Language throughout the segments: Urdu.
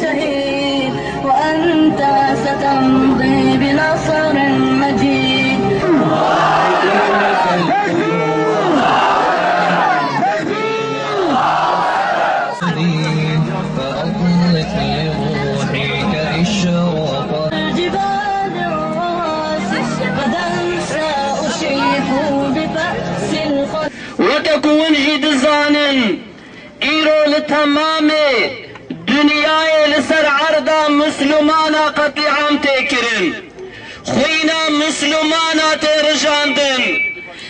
شهيد وأنت ستمضي بنصر مجيد. فأطلق لروحك إشراقا الجبال الرواسي غدا سأشيح بفأس القدس. وتكون جدزان إيرو لتمام دنياي لسر عرضا مسلمانا قطيعام تكرن خوينا مسلمانا ترجاندن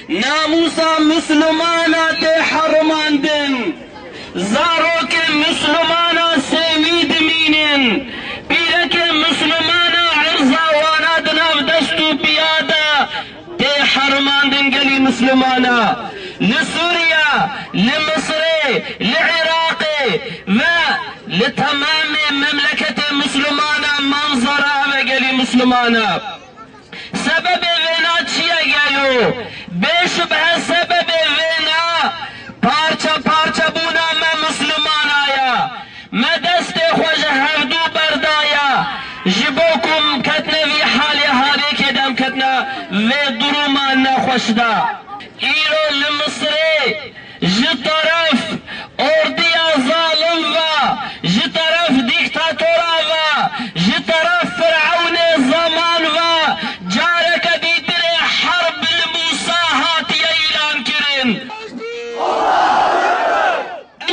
ناموسا مسلمانا تحرماندن زاروك مسلمانا سيميد مينن بيرك مسلمانا عرضا وانادنا بدستو بيادا تحرماندن قلي مسلمانا لسوريا لمصر لعراق ولتمام مملكة مسلمانا منظرة وقالي مسلمانا سبب وینا چیه گیو بشبه سبب وینا پارچه پارچه بونا ما مسلمان آیا ما دست خوش هفدو بردایا جبوکم کتنا وی حالی حالی کدم کتنا و درومان نخوش دا ایرو لمصری جی طرف اردیا ظالم و جی طرف دیکتاتورا و جی طرف فرعون زمان و جارك ديتر حرب الموساهات اعلان كرن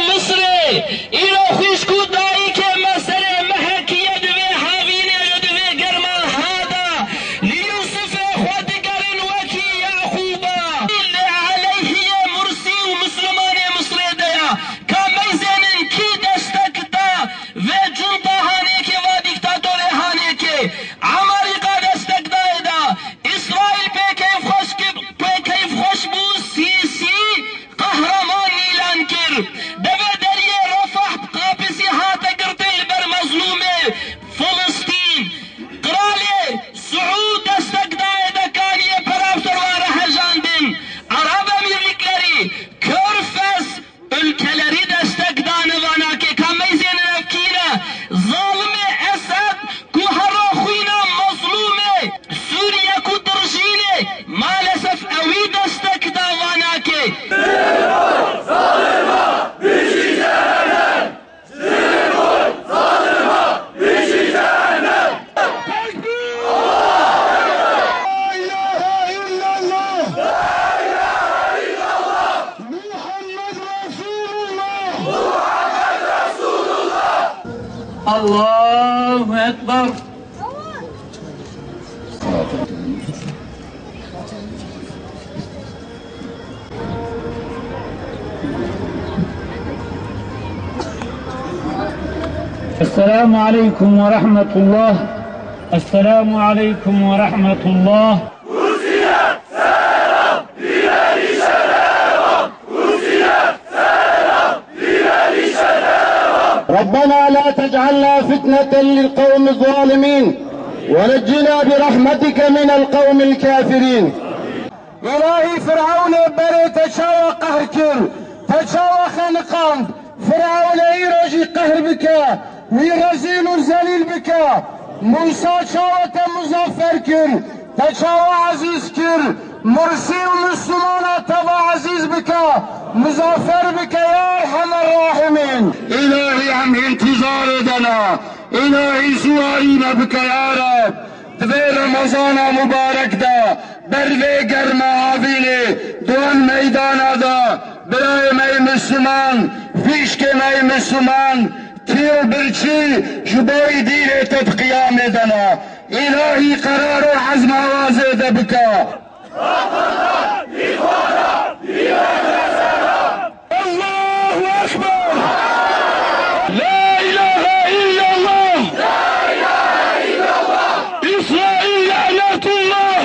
مصري إلو خشكو داي كي مسألة محكية دوي حاوينة دوي قرمان هذا ليوسف خود قرن وكي يعقوبا اللي عليه مرسي ومسلمان مصري ديا كميزن كي دستك دا وجنطا هانيكي وديكتاتوري هانيكي عمريقا دستك دا إسرائيل بكيف خوش بو سيسي قهرمان اعلان كر دبي دريه رفح قابسي هاتا قرتل بر مظلومه فلسطين قرالي سعود دستك دا كانيه برابتر واره هجاندن عرب امیرlikleri körfez ülkeleri destek danıvanaki kameyzeni nefkine zalimi Esed kuhara khuyna mazlume Suriye kudrjine maalesef evi destek davanaki Allahu Ekber. السلام عليكم ورحمة الله. السلام عليكم ورحمة الله. ربنا لا تجعلنا فتنة للقوم الظالمين ونجنا برحمتك من القوم الكافرين. إلهي فرعون بري تشاوى قهر كر تشاوى خنقان فرعون يرجي قهر بك ويرزيل ذليل بك موسى شاوة مظفر كر تشاوى عزيز كر مرسي ومسلمان تبا عزيز بك مظفر بك يا ارحم الراحمين. الهي عم انتظار دنا الهي سوارينا بك يا رب دوی رمضان مبارک دا بروی گرم آویلی دوان میدان دا برای می مسلمان فیشک می مسلمان تیو برچی جبای دیر تد قیام دنا الهی قرار و عزم آواز دا بکا الله اکبر لا اله الا الله إسرائيل لعنة الله